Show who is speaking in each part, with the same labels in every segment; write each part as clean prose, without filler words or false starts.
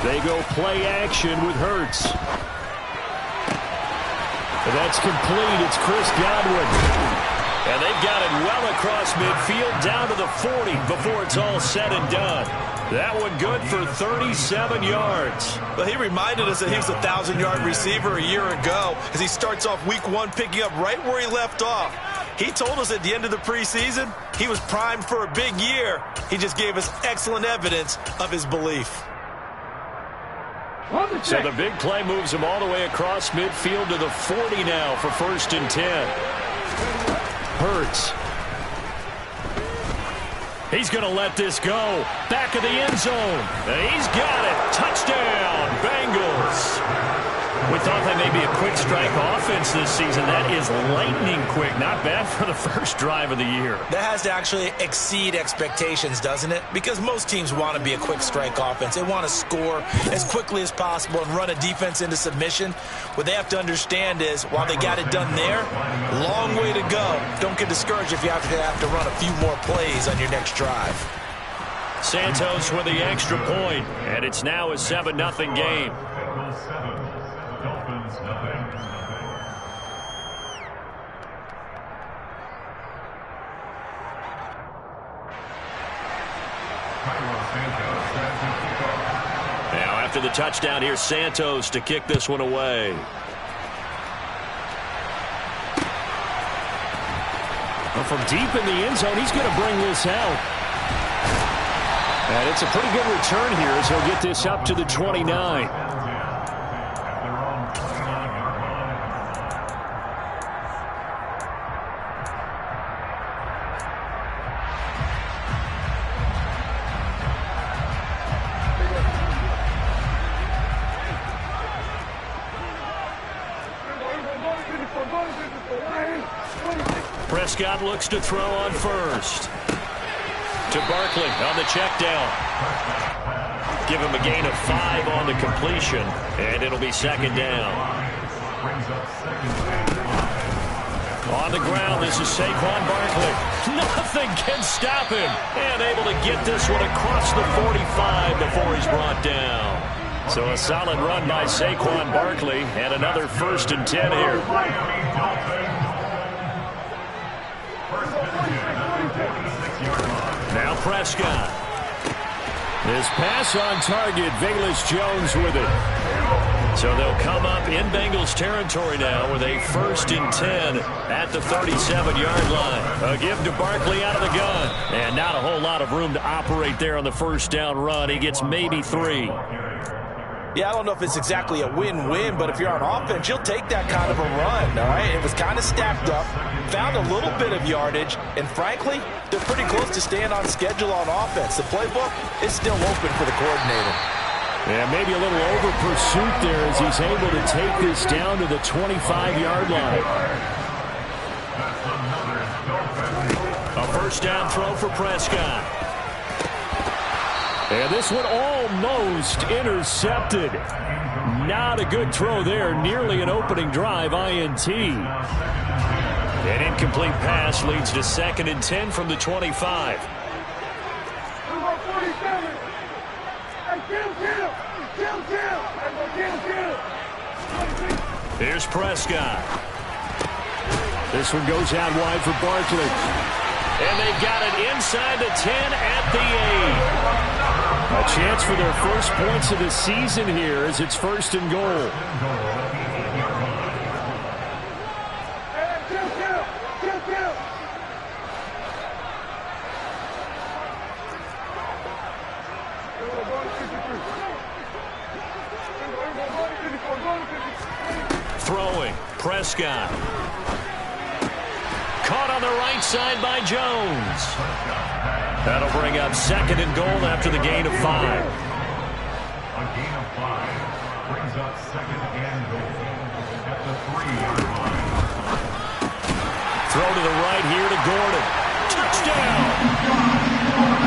Speaker 1: They go play action with Hurts. That's complete. It's Chris Godwin. And they've got it well across midfield down to the 40 before it's all said and done. That one good for 37 yards.
Speaker 2: Well, he reminded us that he was a 1,000-yard receiver a year ago as he starts off week 1 picking up right where he left off. He told us at the end of the preseason he was primed for a big year. He just gave us excellent evidence of his belief.
Speaker 1: So the big play moves him all the way across midfield to the 40 now for 1st and 10. Hurts. He's going to let this go. Back of the end zone. He's got it. Touchdown, Bengals. We thought that may be a quick strike offense this season. That is lightning quick. Not bad for the first drive of the year.
Speaker 2: That has to actually exceed expectations, doesn't it? Because most teams want to be a quick strike offense. They want to score as quickly as possible and run a defense into submission. What they have to understand is, while they got it done there, long way to go. Don't get discouraged if you have to run a few more plays on your next drive.
Speaker 1: Santos with the extra point, and it's now a 7-0 game. Now after the touchdown, here's Santos to kick this one away. Well, from deep in the end zone, he's going to bring this out. And it's a pretty good return here as he'll get this up to the 29. Prescott looks to throw on first. To Barkley on the check down. Give him a gain of 5 on the completion, and it'll be 2nd down. On the ground, this is Saquon Barkley. Nothing can stop him. And able to get this one across the 45 before he's brought down. So a solid run by Saquon Barkley, and another 1st and 10 here. Now Prescott. This pass on target. Velus Jones with it. So they'll come up in Bengals territory now with a 1st and 10 at the 37-yard line. A give to Barkley out of the gun. And not a whole lot of room to operate there on the 1st down run. He gets maybe 3.
Speaker 2: Yeah, I don't know if it's exactly a win-win, but if you're on offense, you'll take that kind of a run, all right? It was kind of stacked up, found a little bit of yardage, and frankly, they're pretty close to staying on schedule on offense. The playbook is still open for the coordinator.
Speaker 1: Yeah, maybe a little over-pursuit there as he's able to take this down to the 25-yard line. A 1st down throw for Prescott. And this one almost intercepted. Not a good throw there. Nearly an opening drive INT. An incomplete pass leads to 2nd and 10 from the 25. Here's Prescott. This one goes out wide for Barkley. And they've got it inside the 10 at the 8. A chance for their first points of the season here as it's 1st and goal. Throwing, Prescott. Caught on the right side by Jones. That'll bring up 2nd and goal after the gain of 5.
Speaker 3: A gain of 5 brings up 2nd and goal at the 3-yard line.
Speaker 1: Throw to the right here to Gordon. Touchdown!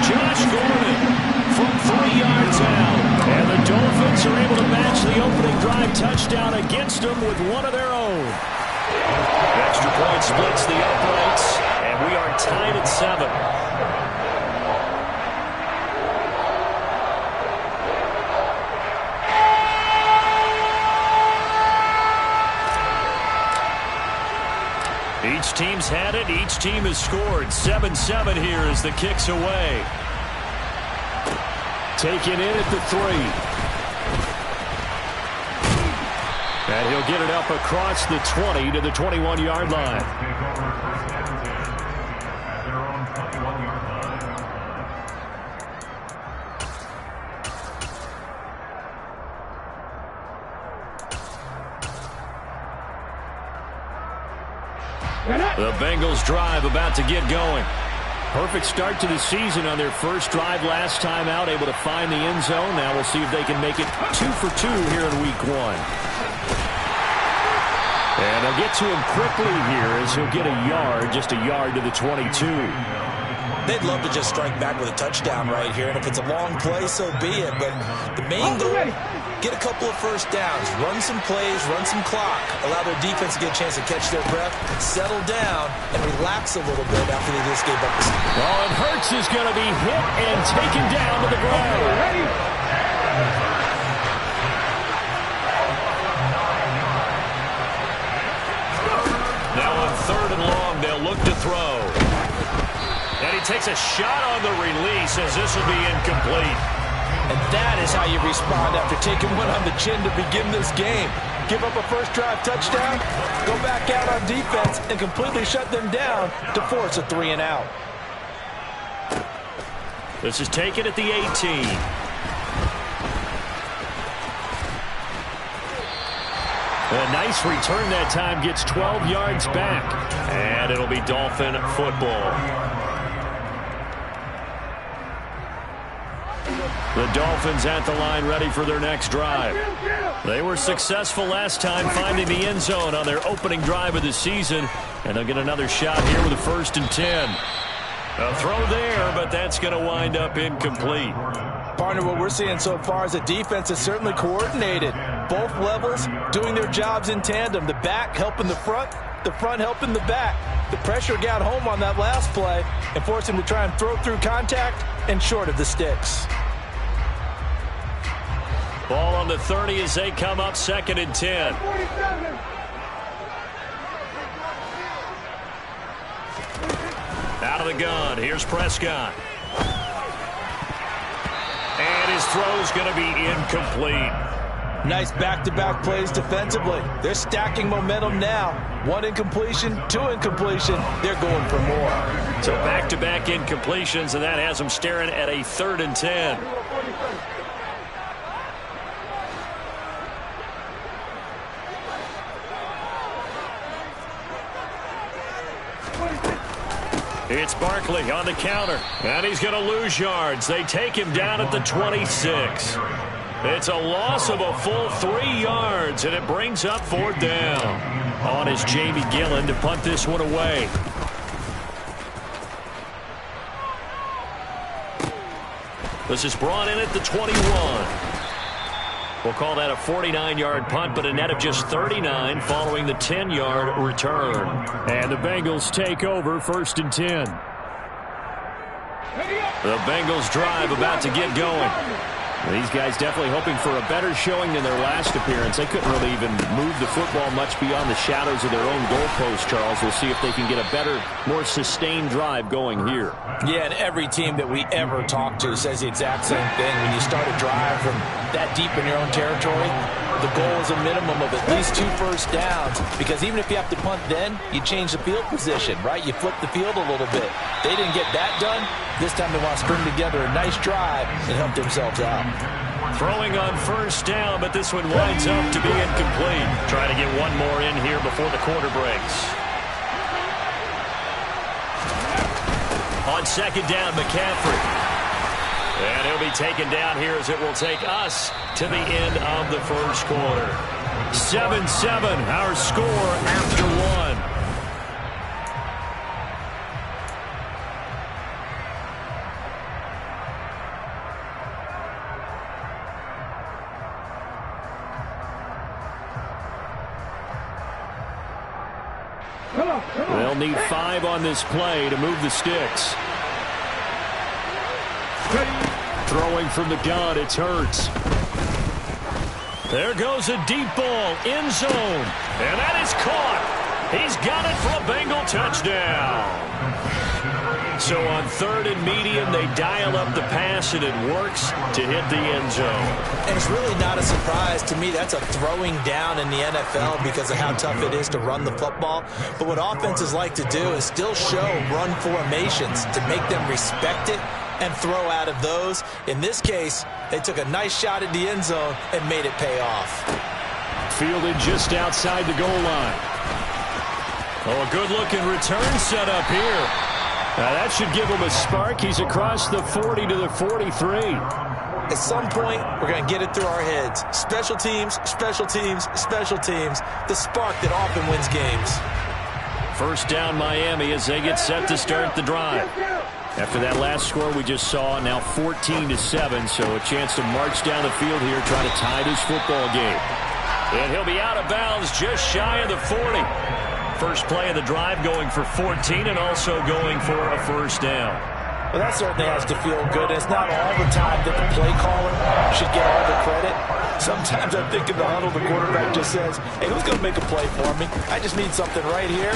Speaker 1: Josh Gordon from 3 yards out. And the Dolphins are able to match the opening drive touchdown against them with one of their own. Extra point splits the uprights, and we are tied at 7. Each team's had it. Each team has scored. 7-7 here as the kick's away. Taken in at the 3. And he'll get it up across the 20 to the 21-yard line. The Bengals drive about to get going. Perfect start to the season on their first drive last time out, able to find the end zone. Now we'll see if they can make it 2 for 2 here in week 1. And they'll get to him quickly here as he'll get a yard, just a yard to the 22.
Speaker 2: They'd love to just strike back with a touchdown right here, and if it's a long play, so be it. But the main goal, get a couple of first downs, run some plays, run some clock, allow their defense to get a chance to catch their breath, settle down, and relax a little bit after they just gave up the snap.
Speaker 1: Oh, and Hurts is going to be hit and taken down to the ground. Now on 3rd and long, they'll look to throw. And he takes a shot on the release as this will be incomplete.
Speaker 2: And that is how you respond after taking one on the chin to begin this game. Give up a first drive touchdown, go back out on defense, and completely shut them down to force a 3 and out.
Speaker 1: This is taken at the 18. A nice return that time, gets 12 yards back. And it'll be Dolphin football. The Dolphins at the line ready for their next drive. They were successful last time finding the end zone on their opening drive of the season. And they'll get another shot here with a 1st and 10. A throw there, but that's going to wind up incomplete.
Speaker 2: Partner, what we're seeing so far is the defense is certainly coordinated. Both levels doing their jobs in tandem. The back helping the front helping the back. The pressure got home on that last play and forced him to try and throw through contact and short of the sticks.
Speaker 1: Ball on the 30 as they come up 2nd and 10. Out of the gun, here's Prescott. And his throw's going to be incomplete.
Speaker 2: Nice back-to-back plays defensively. They're stacking momentum now. 1 incompletion, 2 incompletion. They're going for more.
Speaker 1: So back-to-back incompletions, and that has them staring at a 3rd and 10. It's Barkley on the counter, and he's going to lose yards. They take him down at the 26. It's a loss of a full 3 yards, and it brings up 4th down. On is Jamie Gillen to punt this one away. This is brought in at the 21. We'll call that a 49-yard punt, but a net of just 39 following the 10-yard return. And the Bengals take over 1st and 10. The Bengals drive about to get going. These guys definitely hoping for a better showing than their last appearance. They couldn't really even move the football much beyond the shadows of their own goalpost, Charles. We'll see if they can get a better, more sustained drive going here.
Speaker 2: Yeah, and every team that we ever talk to says the exact same thing. When you start a drive from that deep in your own territory, the goal is a minimum of at least 2 first downs, because even if you have to punt then, you change the field position, right? You flip the field a little bit. They didn't get that done. This time they want to string together a nice drive and help themselves out.
Speaker 1: Throwing on 1st down, but this one winds up to be incomplete. Trying to get one more in here before the quarter breaks. On 2nd down, McCaffrey. And he'll be taken down here as it will take us to the end of the 1st quarter. 7-7, our score after 1. They'll need 5 on this play to move the sticks. Throwing from the gun, it's Hurts. There goes a deep ball, end zone. And that is caught. He's got it for a Bengal touchdown. So on 3rd and medium, they dial up the pass, and it works to hit the end zone.
Speaker 2: And it's really not a surprise to me. That's a throwing down in the NFL because of how tough it is to run the football. But what offenses like to do is still show run formations to make them respect it and throw out of those. In this case, they took a nice shot at the end zone and made it pay off.
Speaker 1: Fielded just outside the goal line. Oh, a good-looking return set up here. Now that should give him a spark. He's across the 40 to the 43.
Speaker 2: At some point, we're going to get it through our heads. Special teams, special teams, special teams. The spark that often wins games.
Speaker 1: First down Miami as they get set to start the drive. After that last score we just saw, now 14 to 7, so a chance to march down the field here, try to tie this football game. And he'll be out of bounds just shy of the 40. First play of the drive going for 14 and also going for a first down.
Speaker 2: Well, that certainly has to feel good. It's not all the time that the play caller should get all the credit. Sometimes I think in the huddle, the quarterback just says, hey, who's going to make a play for me? I just need something right here.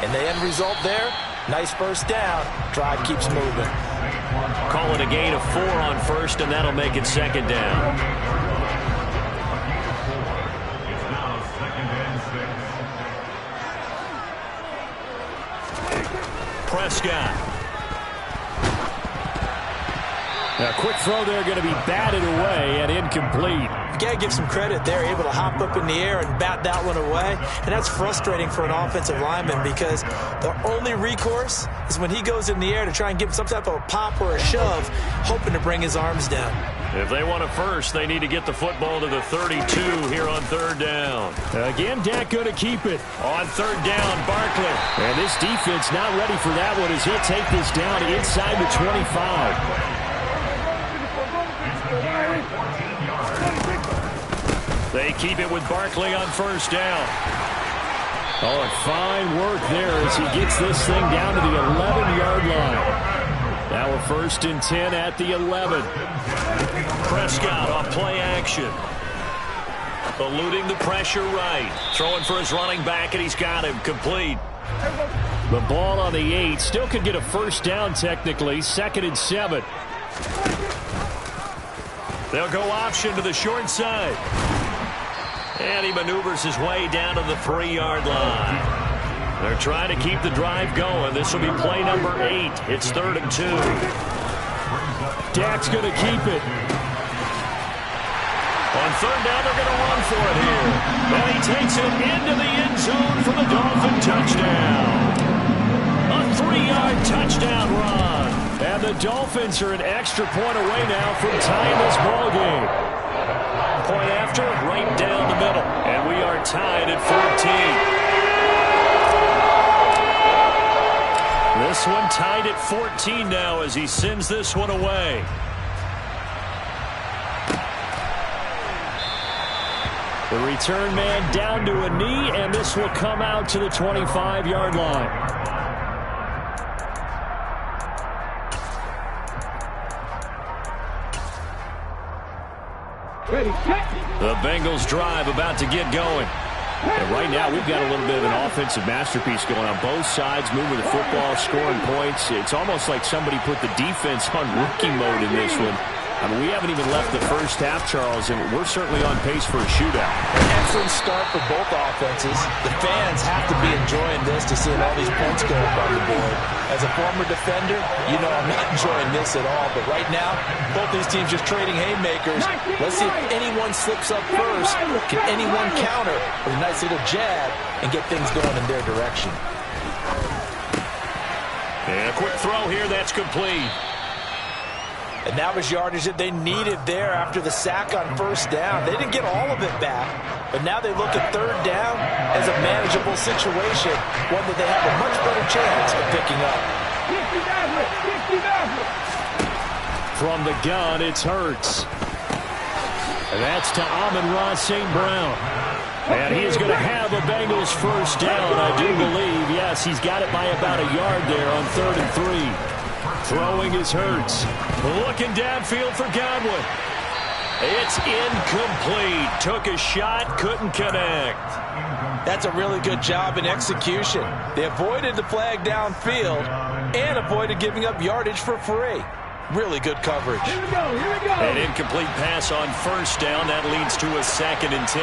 Speaker 2: And the end result there, nice first down. Drive keeps moving.
Speaker 1: Call it a gain of 4 on first, and that'll make it second down. Prescott. Now, quick throw there, going to be batted away and incomplete.
Speaker 2: You got to give some credit. They're able to hop up in the air and bat that one away. And that's frustrating for an offensive lineman because the only recourse is when he goes in the air to try and give some type of a pop or a shove, hoping to bring his arms down.
Speaker 1: If they want a first, they need to get the football to the 32 here on 3rd down. Again, Dak going to keep it. On 3rd down, Barkley. And this defense not ready for that one as he'll take this down inside the 25. They keep it with Barkley on first down. Oh, and fine work there as he gets this thing down to the 11-yard line. Now a 1st and 10 at the 11. Prescott on play action. Eluding the pressure right. Throwing for his running back, and he's got him complete. The ball on the 8. Still could get a first down technically. 2nd and 7. They'll go option to the short side. And he maneuvers his way down to the 3-yard line. They're trying to keep the drive going. This will be play number 8. It's 3rd and 2. Dak's going to keep it. On 3rd down, they're going to run for it here. And he takes it into the end zone for the Dolphin touchdown. A 3-yard touchdown run. And the Dolphins are an extra point away now from tying this ball game. Point after, right down the middle. And we are tied at 14. This one tied at 14 now as he sends this one away. The return man down to a knee, and this will come out to the 25-yard line. The Bengals drive about to get going. And right now we've got a little bit of an offensive masterpiece going on both sides, moving the football, scoring points. It's almost like somebody put the defense on rookie mode in this one. I mean, we haven't even left the first half, Charles, and we're certainly on pace for a shootout.
Speaker 2: An excellent start for both offenses. The fans have to be enjoying this to see all these points go up on the board. As a former defender, you know I'm not enjoying this at all. But right now, both these teams just trading haymakers. Let's see if anyone slips up first. Can anyone counter with a nice little jab and get things going in their direction?
Speaker 1: And a quick throw here, that's complete.
Speaker 2: And that was yardage that they needed there after the sack on first down. They didn't get all of it back, but now they look at 3rd down as a manageable situation, one that they have a much better chance of picking up.
Speaker 1: From the gun, it's Hurts. And that's to Amon-Ra St. Brown. And he is going to have a Bengals first down, I do believe. Yes, he's got it by about a yard there on 3rd and 3. Throwing is Hurts. Looking downfield for Godwin. It's incomplete. Took a shot, couldn't connect.
Speaker 2: That's a really good job in execution. They avoided the flag downfield and avoided giving up yardage for free. Really good coverage.
Speaker 4: Here we go.
Speaker 1: An incomplete pass on first down. That leads to a 2nd and 10.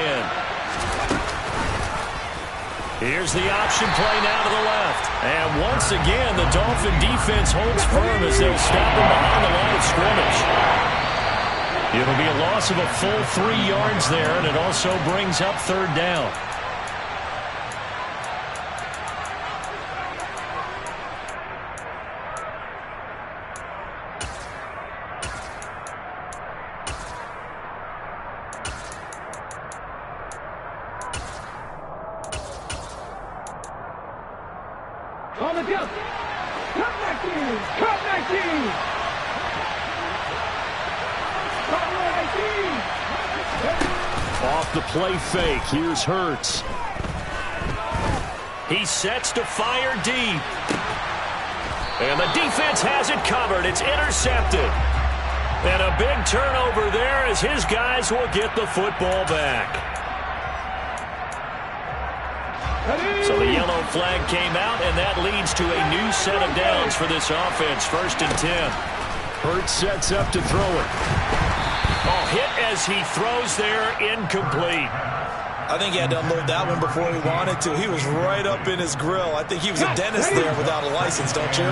Speaker 1: Here's the option play now to the left. And once again, the Dolphin defense holds firm as they'll stop him behind the line of scrimmage. It'll be a loss of a full 3 yards there, and it also brings up 3rd down.
Speaker 4: On the jump. Cut back in. Cut back in.
Speaker 1: Off the play fake. Here's Hurts. He sets to fire deep. And the defense has it covered. It's intercepted. And a big turnover there as his guys will get the football back. So the yellow flag came out, and that leads to a new set of downs for this offense. 1st and 10. Hurts sets up to throw it. Oh, hit as he throws there, incomplete.
Speaker 2: I think he had to unload that one before he wanted to. He was right up in his grill. I think he was a dentist there without a license, don't you?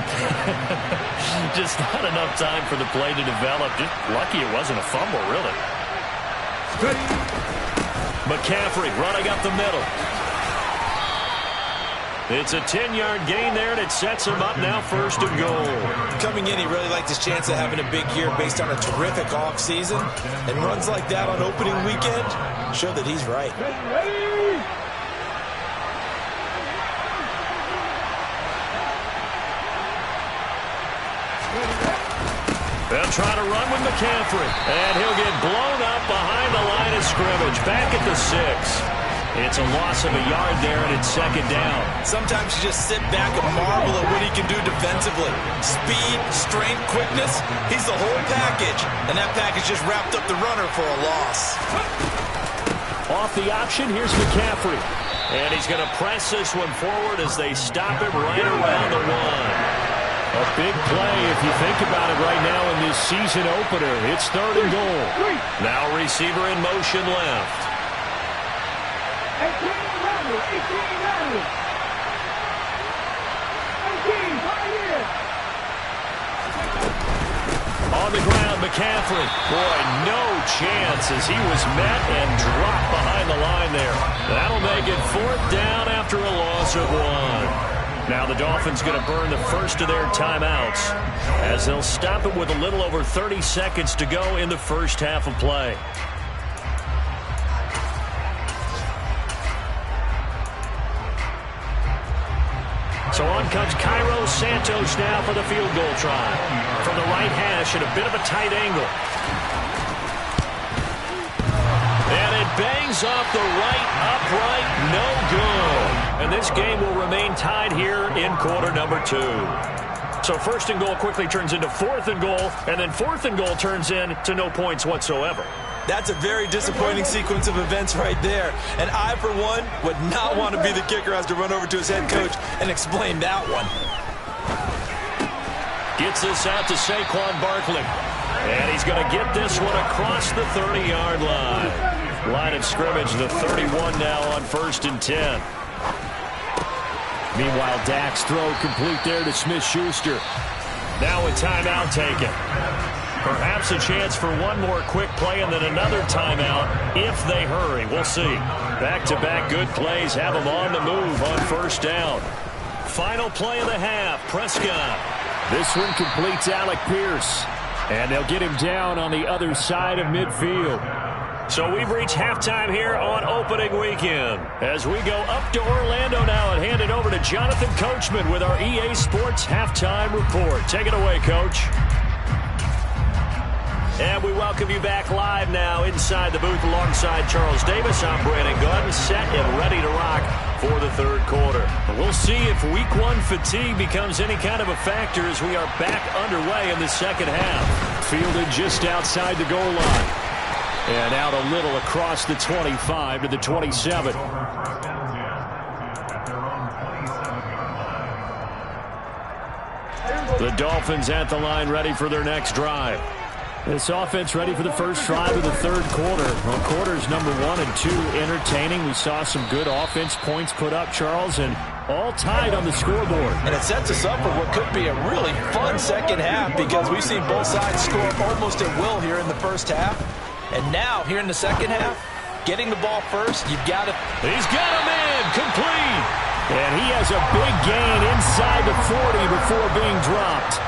Speaker 1: Just not enough time for the play to develop. Just lucky it wasn't a fumble, really. McCaffrey running up the middle. It's a 10-yard gain there, and it sets him up now 1st and goal.
Speaker 2: Coming in, he really liked his chance of having a big year based on a terrific offseason. And runs like that on opening weekend show that he's right.
Speaker 1: They'll try to run with McCaffrey, and he'll get blown up behind the line of scrimmage, back at the 6. It's a loss of a yard there, and it's 2nd down.
Speaker 2: Sometimes you just sit back and marvel at what he can do defensively. Speed, strength, quickness, he's the whole package. And that package just wrapped up the runner for a loss.
Speaker 1: Off the option, here's McCaffrey. And he's going to press this one forward as they stop him right around the 1. A big play if you think about it right now in this season opener. It's 3rd and goal. Now receiver in motion left.
Speaker 4: 18 right here.
Speaker 1: On the ground, McCaffrey. Boy, no chance as he was met and dropped behind the line there. That'll make it 4th down after a loss of 1. Now the Dolphins going to burn the first of their timeouts as they'll stop it with a little over 30 seconds to go in the first half of play. So on comes Cairo Santos now for the field goal try. From the right hash at a bit of a tight angle. And it bangs off the right upright, no good. And this game will remain tied here in quarter number 2. So 1st and goal quickly turns into 4th and goal, and then 4th and goal turns into no points whatsoever.
Speaker 2: That's a very disappointing sequence of events right there. And I, for one, would not want to be the kicker who has to run over to his head coach and explain that one.
Speaker 1: Gets this out to Saquon Barkley. And he's going to get this one across the 30-yard line. Line of scrimmage, the 31 now on 1st and 10. Meanwhile, Dak's throw complete there to Smith-Schuster. Now a timeout taken. Perhaps a chance for one more quick play and then another timeout if they hurry. We'll see. Back-to-back good plays have them on the move on 1st down. Final play of the half, Prescott. This one completes Alec Pierce. And they'll get him down on the other side of midfield. So we've reached halftime here on opening weekend. As we go up to Orlando now and hand it over to Jonathan Coachman with our EA Sports Halftime Report. Take it away, Coach. And we welcome you back live now inside the booth alongside Charles Davis. I'm Brandon Gunn, set and ready to rock for the 3rd quarter. We'll see if week 1 fatigue becomes any kind of a factor as we are back underway in the 2nd half. Fielded just outside the goal line. And out a little across the 25 to the 27. The Dolphins at the line, ready for their next drive. This offense ready for the first drive of the third quarter. Well, quarters number 1 and 2 entertaining. We saw some good offense points put up, Charles, and all tied on the scoreboard.
Speaker 2: And it sets us up for what could be a really fun second half because we've seen both sides score almost at will here in the first half. And now, here in the second half, getting the ball first, you've got to...
Speaker 1: He's got him in, complete. And he has a big gain inside the 40 before being dropped.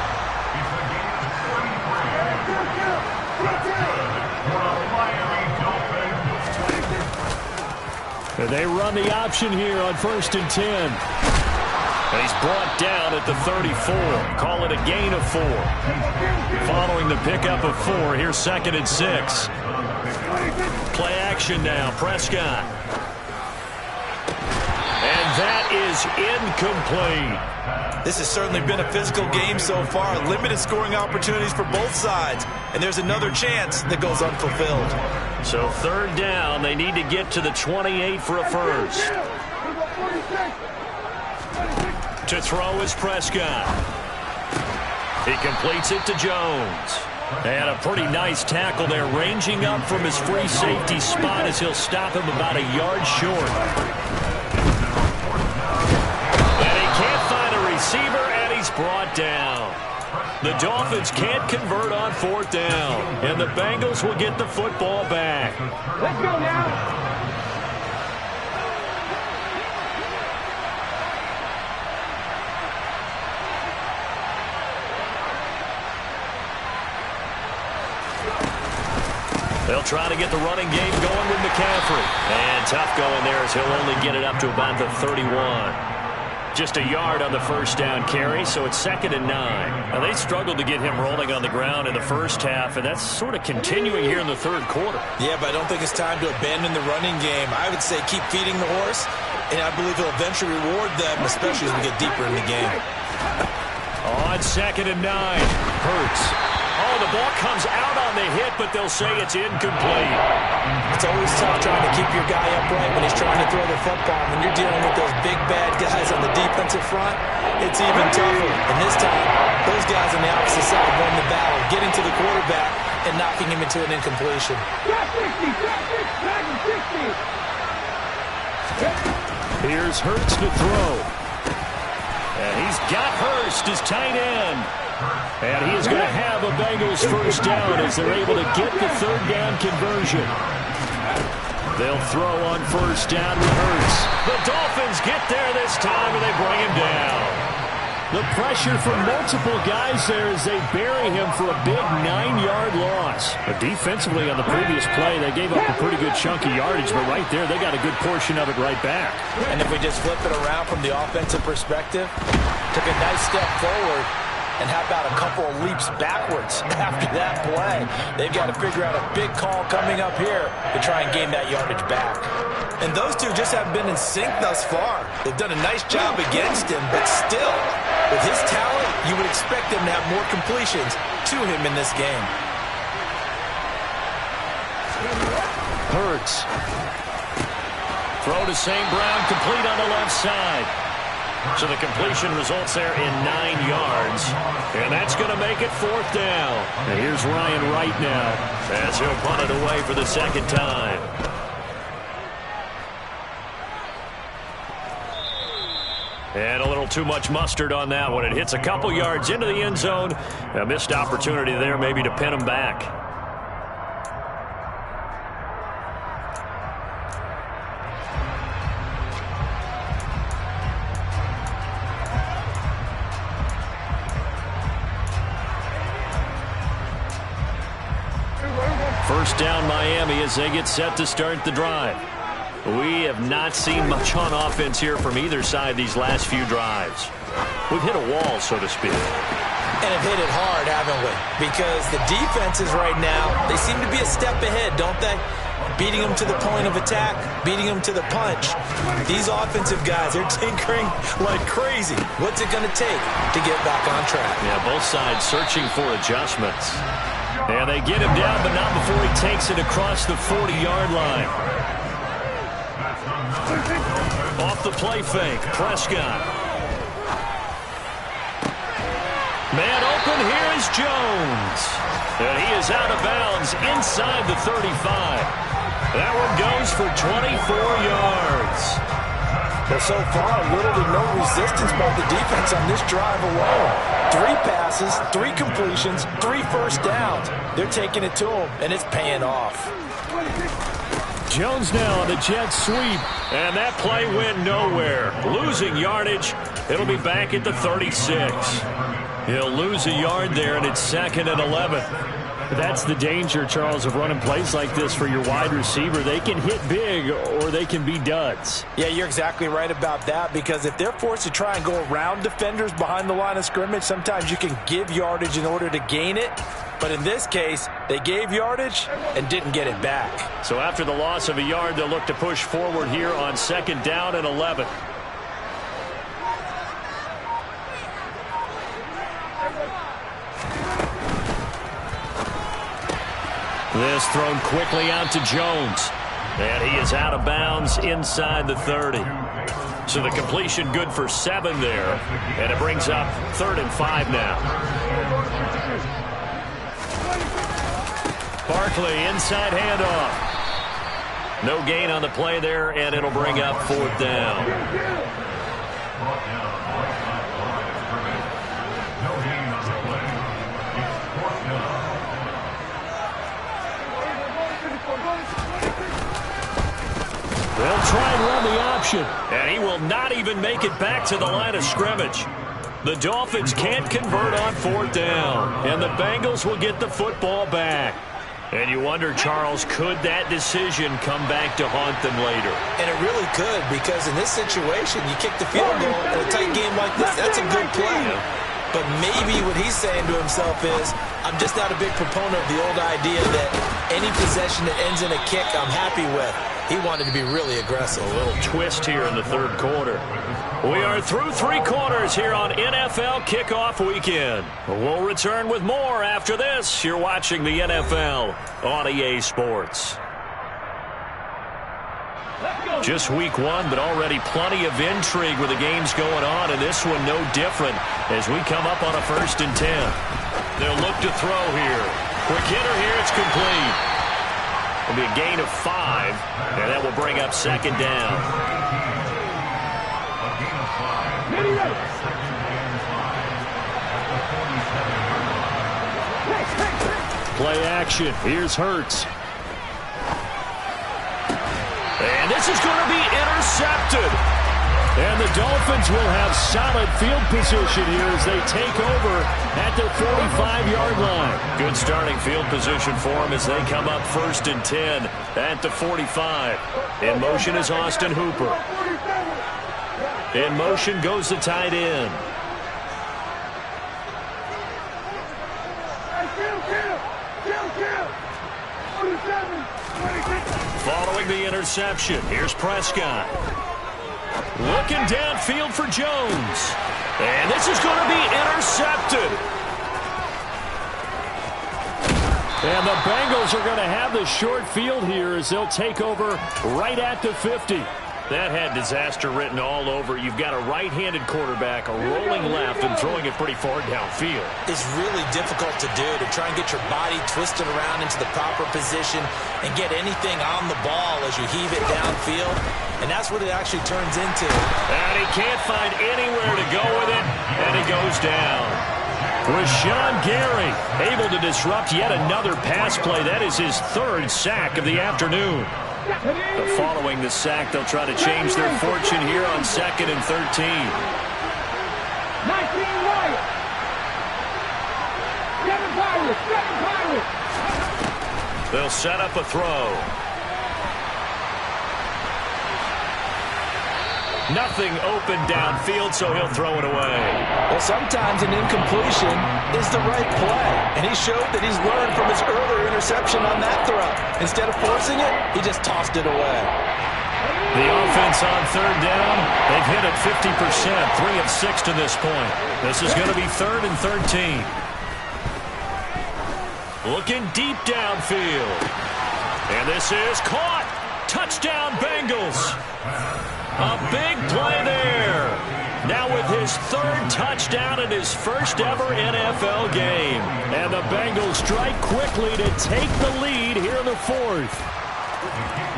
Speaker 1: And they run the option here on 1st and 10. And he's brought down at the 34. Call it a gain of 4. Following the pickup of 4, here's 2nd and 6. Play action now, Prescott. And that is incomplete.
Speaker 2: This has certainly been a physical game so far. Limited scoring opportunities for both sides. And there's another chance that goes unfulfilled.
Speaker 1: So 3rd down, they need to get to the 28 for a first. To throw is Prescott. He completes it to Jones. And a pretty nice tackle there, ranging up from his free safety spot as he'll stop him about a yard short. And he can't find a receiver, and he's brought down. The Dolphins can't convert on 4th down, and the Bengals will get the football back.
Speaker 4: Let's go now.
Speaker 1: They'll try to get the running game going with McCaffrey. And tough going there as he'll only get it up to about the 31. Just a yard on the first down carry, so it's 2nd and 9. Now, they struggled to get him rolling on the ground in the first half, and that's sort of continuing here in the third quarter.
Speaker 2: Yeah, but I don't think it's time to abandon the running game. I would say keep feeding the horse, and I believe he'll eventually reward them, especially as we get deeper in the game.
Speaker 1: On 2nd and 9, Hurts. Oh, the ball comes out on the hit, but they'll say it's incomplete.
Speaker 2: It's always tough trying to keep your guy upright when he's trying to throw the football. When you're dealing with those big, bad guys on the defensive front, it's even tougher. And this time, those guys on the opposite side won the battle, getting to the quarterback and knocking him into an incompletion.
Speaker 1: Here's Hurts to throw. And he's got Hurst as tight end. And he is going to have a Bengals first down as they're able to get the 3rd down conversion. They'll throw on 1st down with Hurts. The Dolphins get there this time, and they bring him down. The pressure from multiple guys there as they bury him for a big 9-yard loss. But defensively on the previous play, they gave up a pretty good chunk of yardage, but right there, they got a good portion of it right back.
Speaker 2: And if we just flip it around from the offensive perspective, took a nice step forward, and how about a couple of leaps backwards after that play? They've got to figure out a big call coming up here to try and gain that yardage back. And those two just haven't been in sync thus far. They've done a nice job against him, but still, with his talent, you would expect him to have more completions to him in this game.
Speaker 1: Hurts. Throw to St. Brown, complete on the left side. So the completion results there in 9 yards. And that's going to make it 4th down. And here's Ryan Wright now as he'll punt it away for the 2nd time. And a little too much mustard on that one. It hits a couple yards into the end zone. A missed opportunity there maybe to pin him back. First down Miami as they get set to start the drive. We have not seen much on offense here from either side these last few drives. We've hit a wall, so to speak.
Speaker 2: And have hit it hard, haven't we? Because the defenses right now, they seem to be a step ahead, don't they? Beating them to the point of attack, beating them to the punch. These offensive guys, they're tinkering like crazy. What's it going to take to get back on track?
Speaker 1: Yeah, both sides searching for adjustments. And they get him down, but not before he takes it across the 40-yard line. Off the play fake, Prescott. Man open, here is Jones. And he is out of bounds inside the 35. That one goes for 24 yards.
Speaker 2: Well, so far, little to no resistance by the defense on this drive alone. 3 passes, 3 completions, 3 first downs. They're taking it to him, and it's paying off.
Speaker 1: Jones now on the jet sweep, and that play went nowhere. Losing yardage, it'll be back at the 36. He'll lose a yard there, and it's 2nd and 11. That's the danger, Charles, of running plays like this for your wide receiver. They can hit big or they can be duds.
Speaker 2: Yeah, you're exactly right about that, because if they're forced to try and go around defenders behind the line of scrimmage, sometimes you can give yardage in order to gain it. But in this case, they gave yardage and didn't get it back.
Speaker 1: So after the loss of a yard, they'll look to push forward here on 2nd down and 11. This thrown quickly out to Jones. And he is out of bounds inside the 30. So the completion good for 7 there. And it brings up 3rd and 5 now. Barkley, inside handoff. No gain on the play there, and it'll bring up 4th down. They'll try and run the option, and he will not even make it back to the line of scrimmage. The Dolphins can't convert on 4th down, and the Bengals will get the football back. And you wonder, Charles, could that decision come back to haunt them later?
Speaker 2: And it really could, because in this situation, you kick the field goal in a tight game like this. That's a good play. But maybe what he's saying to himself is, I'm just not a big proponent of the old idea that any possession that ends in a kick I'm happy with. He wanted to be really aggressive.
Speaker 1: A little twist here in the 3rd quarter. We are through 3 quarters here on NFL Kickoff Weekend. We'll return with more after this. You're watching the NFL on EA Sports. Just week 1, but already plenty of intrigue with the games going on, and this one no different as we come up on a 1st and 10. They'll look to throw here. Quick hitter here, it's complete. It'll be a gain of 5, and that will bring up 2nd down. Play action. Here's Hurts. And this is going to be intercepted. And the Dolphins will have solid field position here as they take over at their 45-yard line. Good starting field position for them as they come up 1st and 10 at the 45. In motion is Austin Hooper. In motion goes the tight end. Following the interception, here's Prescott. Looking downfield for Jones. And this is going to be intercepted. And the Bengals are going to have the short field here as they'll take over right at the 50. That had disaster written all over. You've got a right-handed quarterback, a rolling left, and throwing it pretty far downfield.
Speaker 2: It's really difficult to do, to try and get your body twisted around into the proper position and get anything on the ball as you heave it downfield. And that's what it actually turns into.
Speaker 1: And he can't find anywhere to go with it, and it goes down. Rashawn Gary able to disrupt yet another pass play. That is his 3rd sack of the afternoon. But following the sack, they'll try to change their fortune here on 2nd and 13.
Speaker 4: 19 Wyatt. 7 Pirates.
Speaker 1: They'll set up a throw. Nothing open downfield, so he'll throw it away.
Speaker 2: Well, sometimes an incompletion is the right play. And he showed that he's learned from his earlier interception on that throw. Instead of forcing it, he just tossed it away.
Speaker 1: The offense on 3rd down, they've hit it 50%, 3 of 6 to this point. This is going to be 3rd and 13. Looking deep downfield. And this is caught. Touchdown, Bengals. A big play there. Now with his third touchdown in his first ever NFL game. And the Bengals strike quickly to take the lead here in the fourth.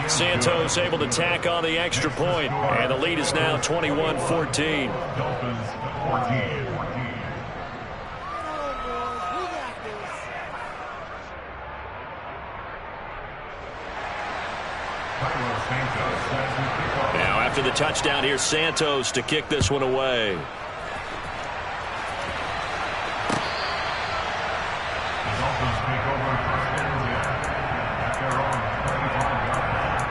Speaker 1: Santos able to tack on the extra point, and the lead is now 21-14.
Speaker 3: Dolphins 14.
Speaker 1: Now after the touchdown, here's Santos to kick this one away.
Speaker 3: The Dolphins take over first and 10 at their own 35-yard line.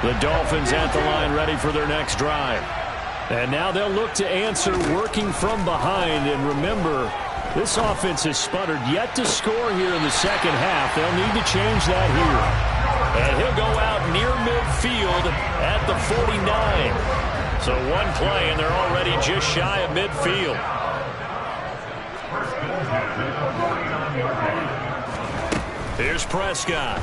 Speaker 1: The Dolphins at the line ready for their next drive. And now they'll look to answer working from behind. And remember, this offense has sputtered yet to score here in the second half. They'll need to change that here. And he'll go out near midfield at the 49. So one play, and they're already just shy of midfield.
Speaker 3: First and 10 at the 49-yard line.
Speaker 1: Here's Prescott.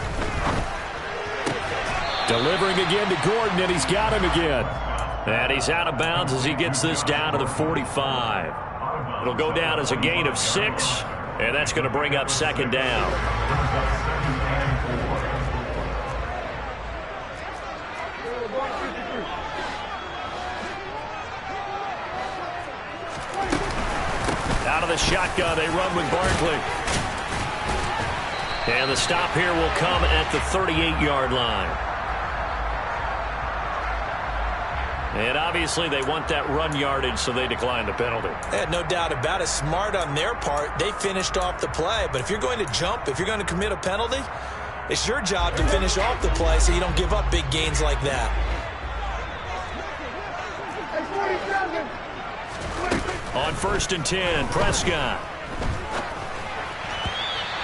Speaker 1: Delivering again to Gordon, and he's got him again. And he's out of bounds as he gets this down to the 45. It'll go down as a gain of 6, and that's going to bring up second down. Out of the shotgun, they run with Barkley. And the stop here will come at the 38-yard line. And obviously they want that run yardage, so they decline the penalty.
Speaker 2: Yeah, no doubt about it. Smart on their part. They finished off the play. But if you're going to jump, if you're going to commit a penalty, it's your job to finish off the play so you don't give up big gains like that.
Speaker 1: On first and 10, Prescott.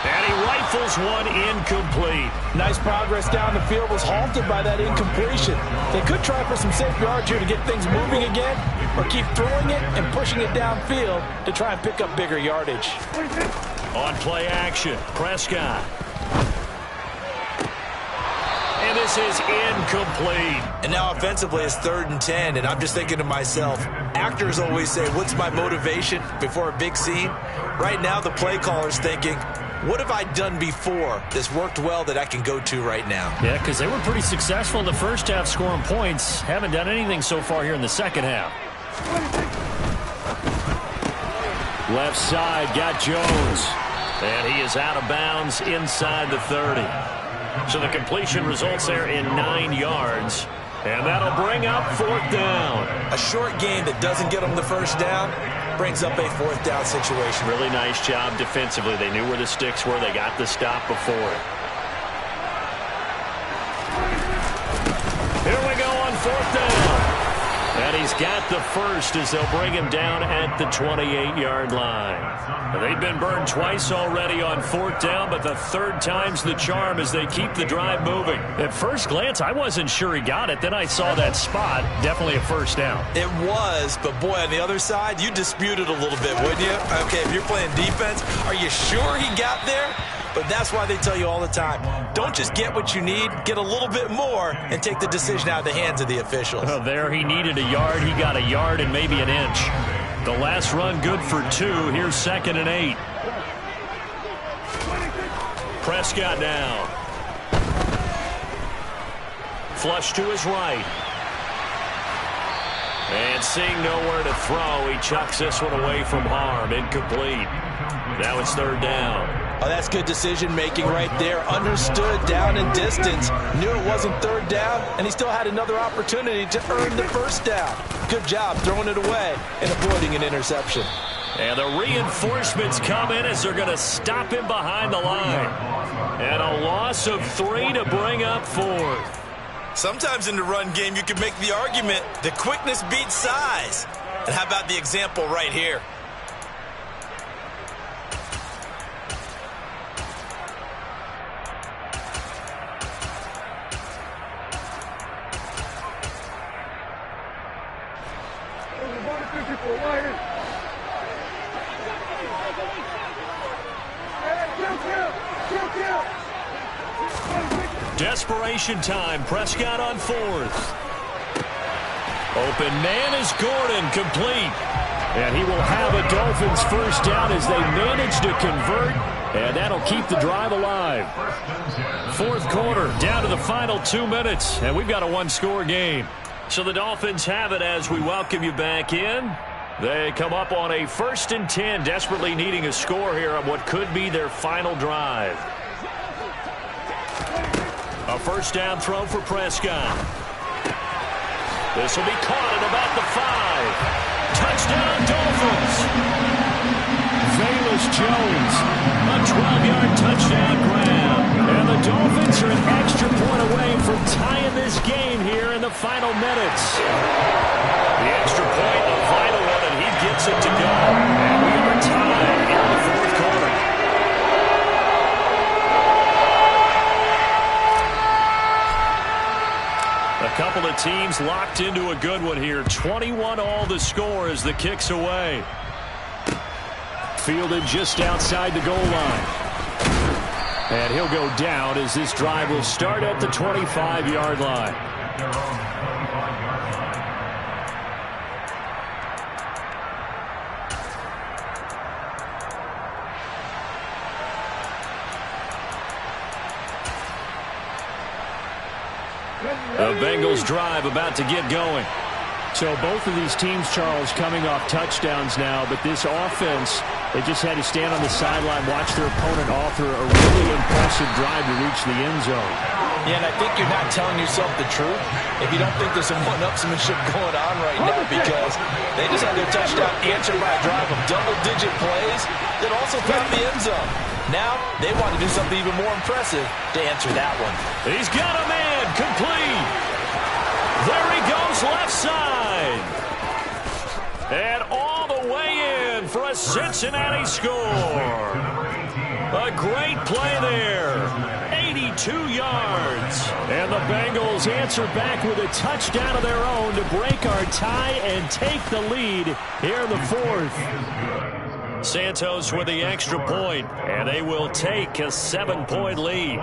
Speaker 1: And he rifles one incomplete.
Speaker 5: Nice progress down the field, was halted by that incompletion. They could try for some safe yards here to get things moving again, or keep throwing it and pushing it downfield to try and pick up bigger yardage.
Speaker 1: On play action, Prescott. And this is incomplete.
Speaker 2: And now offensively it's 3rd and 10, and I'm just thinking to myself, actors always say, what's my motivation before a big scene? Right now the play caller's thinking, what have I done before that's worked well that I can go to right now?
Speaker 1: Yeah, because they were pretty successful in the first half scoring points. Haven't done anything so far here in the second half. Left side, got Jones. And he is out of bounds inside the 30. So the completion results there in 9 yards. And that'll bring up 4th down.
Speaker 2: A short game that doesn't get them the first down brings up a 4th down situation.
Speaker 1: Really nice job defensively. They knew where the sticks were. They got the stop before it. Here we go on 4th down. And he's got the first as they'll bring him down at the 28-yard line. They've been burned twice already on 4th down, but the 3rd time's the charm as they keep the drive moving. At first glance, I wasn't sure he got it. Then I saw that spot. Definitely a first down.
Speaker 2: It was, but boy, on the other side, you dispute it a little bit, wouldn't you? Okay, if you're playing defense, are you sure he got there? But that's why they tell you all the time, don't just get what you need, get a little bit more and take the decision out of the hands of the officials.
Speaker 1: Oh, there he needed a yard. He got a yard and maybe an inch. The last run good for 2. Here's 2nd and 8. Prescott now. Flush to his right. And seeing nowhere to throw, he chucks this one away from harm. Incomplete. Now it's 3rd down.
Speaker 2: Oh, that's good decision-making right there. Understood down and distance. Knew it wasn't 3rd down, and he still had another opportunity to earn the 1st down. Good job throwing it away and avoiding an interception.
Speaker 1: And the reinforcements come in as they're going to stop him behind the line. And a loss of 3 to bring up 4th.
Speaker 2: Sometimes in the run game, you can make the argument that quickness beats size. And how about the example right here?
Speaker 1: desperation time. Prescott on fourth. Open man is Gordon, complete. And he will have a Dolphins first down as they manage to convert, and that'll keep the drive alive. Fourth quarter, down to the final 2 minutes, and we've got a one-score game. So the Dolphins have it as we welcome you back in. They come up on a 1st and 10, desperately needing a score here on what could be their final drive. A first down throw for Prescott. This will be caught at about the 5. Touchdown, Dolphins. Velus Jones, a 12-yard touchdown grab. And the Dolphins are an extra point away from tying this game here in the final minutes. The extra point, a vital one, and he gets it to go. And we are tied in the fourth quarter. A couple of teams locked into a good one here. 21 all the score as the kick's away. Fielded just outside the goal line. And he'll go down as this drive will start at the 25-yard line. The Bengals drive about to get going. So both of these teams, Charles, coming off touchdowns now, but this offense, they just had to stand on the sideline, watch their opponent author a really impressive drive to reach the end zone.
Speaker 5: Yeah, and I think you're not telling yourself the truth if you don't think there's some one-upsmanship going on right now, because they just had their touchdown answered by a drive of double-digit plays that also found the end zone. Now, they want to do something even more impressive to answer that one.
Speaker 1: He's got a man, complete. There he goes, left side. And all the way in for a Cincinnati score. A great play there. 82 yards. And the Bengals answer back with a touchdown of their own to break our tie and take the lead here in the fourth. Santos with the extra point, and they will take a 7-point lead.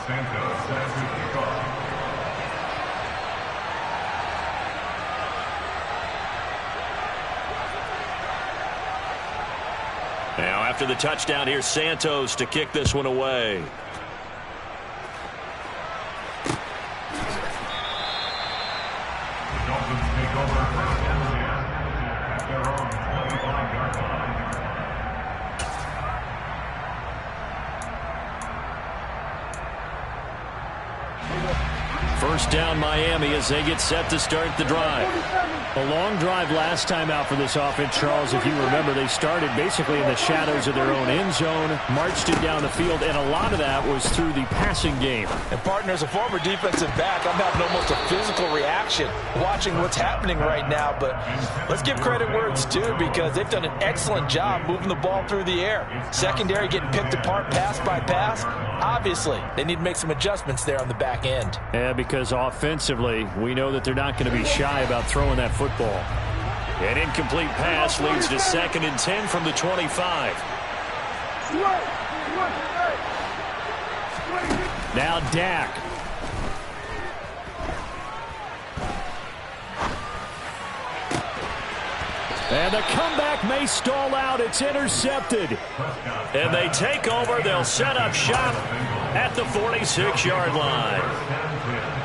Speaker 3: Santos says we kick off.
Speaker 1: Now after the touchdown, here's Santos to kick this one away.
Speaker 3: The Dolphins take over first and 10 at their own 25-yard line.
Speaker 1: First down Miami as they get set to start the drive.
Speaker 6: A long drive last time out for this offense, Charles. If you remember, they started basically in the shadows of their own end zone, marched it down the field, and a lot of that was through the passing game.
Speaker 5: And partner, as a former defensive back, I'm having almost a physical reaction watching what's happening right now. But let's give credit where it's due, because they've done an excellent job moving the ball through the air. Secondary getting picked apart pass by pass. Obviously, they need to make some adjustments there on the back end.
Speaker 6: Yeah, because offensively, we know that they're not going to be shy about throwing that football.
Speaker 1: An incomplete pass leads to 2nd and 10 from the 25.
Speaker 6: Now Dak. And the comeback may stall out. It's intercepted.
Speaker 1: And they take over. They'll set up shop at the 46-yard line.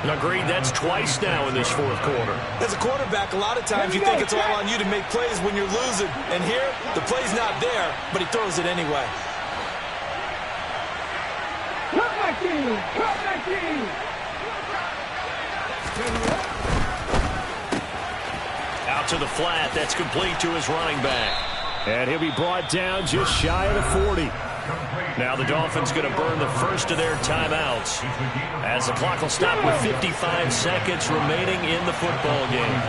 Speaker 1: Agreed, that's twice now in this fourth quarter.
Speaker 2: As a quarterback, a lot of times you think it's all on you to make plays when you're losing. And here, the play's not there, but he throws it anyway.
Speaker 4: Cut back in! Cut back in!
Speaker 1: Out to the flat. That's complete to his running back.
Speaker 6: And he'll be brought down just shy of the 40.
Speaker 1: Now the Dolphins going to burn the first of their timeouts as the clock will stop with 55 seconds remaining in the football game.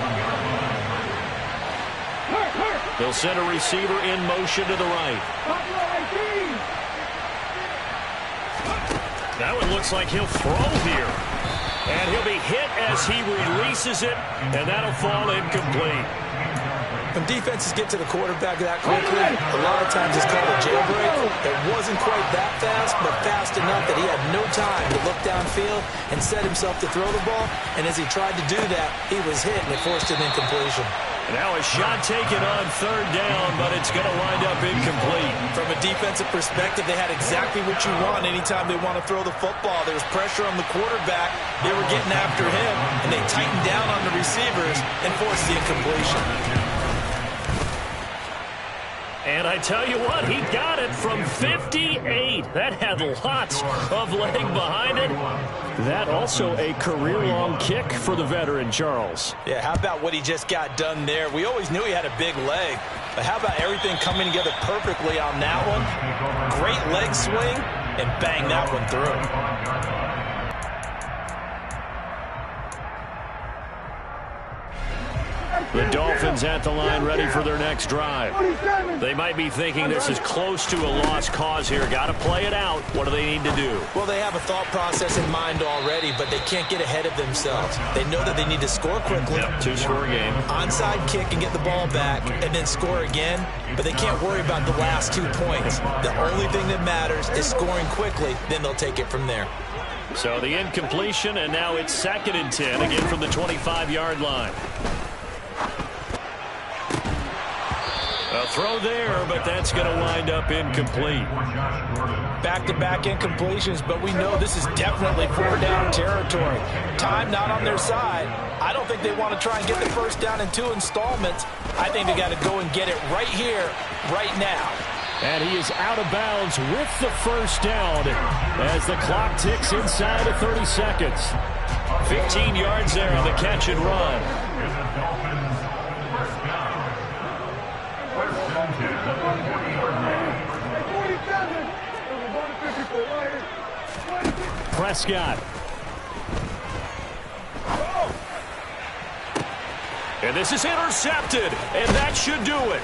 Speaker 1: They'll send a receiver in motion to the right. That one looks like he'll throw here. And he'll be hit as he releases it, and that'll fall incomplete.
Speaker 2: When defenses get to the quarterback that quickly, a lot of times it's called a jailbreak. It wasn't quite that fast, but fast enough that he had no time to look downfield and set himself to throw the ball. And as he tried to do that, he was hit, and it forced an incompletion.
Speaker 1: Now a shot taken on third down, but it's going to wind up incomplete.
Speaker 2: From a defensive perspective, they had exactly what you want anytime they want to throw the football. There was pressure on the quarterback. They were getting after him, and they tightened down on the receivers and forced the incompletion.
Speaker 1: And I tell you what, he got it from 58. That had lots of leg behind it. That also a career-long kick for the veteran, Charles.
Speaker 2: Yeah, how about what he just got done there? We always knew he had a big leg, but how about everything coming together perfectly on that one? Great leg swing, and bang that one through.
Speaker 1: The Dolphins at the line ready for their next drive. They might be thinking this is close to a lost cause here. Got to play it out. What do they need to do?
Speaker 2: Well, they have a thought process in mind already, but they can't get ahead of themselves. They know that they need to score quickly.
Speaker 1: Yep, two-score game.
Speaker 2: Onside kick and get the ball back and then score again, but they can't worry about the last 2 points. The only thing that matters is scoring quickly, then they'll take it from there.
Speaker 1: So the incompletion, and now it's 2nd and 10, again from the 25-yard line. A throw there, but that's going to wind up incomplete.
Speaker 2: Back-to-back incompletions, but we know this is definitely 4-down territory. Time not on their side. I don't think they want to try and get the first down in 2 installments. I think they got to go and get it right here, right now.
Speaker 6: And he is out of bounds with the first down as the clock ticks inside of 30 seconds.
Speaker 1: 15 yards there on the catch and run.
Speaker 6: Prescott.
Speaker 1: And this is intercepted, and that should do it.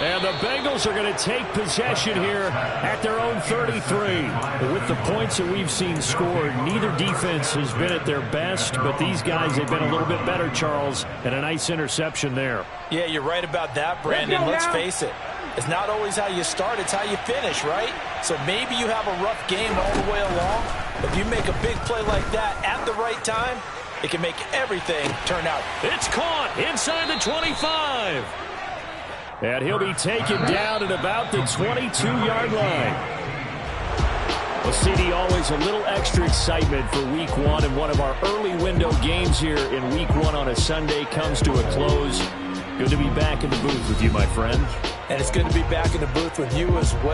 Speaker 6: And the Bengals are going to take possession here at their own 33. With the points that we've seen scored, neither defense has been at their best, but these guys have been a little bit better, Charles, and a nice interception there.
Speaker 2: Yeah, you're right about that, Brandon. Let's face it. It's not always how you start, it's how you finish, right? So maybe you have a rough game all the way along, but if you make a big play like that at the right time, it can make everything turn out.
Speaker 1: It's caught inside the 25.
Speaker 6: And he'll be taken down at about the 22-yard line. Well, CD, always a little extra excitement for Week 1, and one of our early window games here in Week 1 on a Sunday comes to a close. Good to be back in the booth with you, my friend.
Speaker 2: And it's good to be back in the booth with you as well.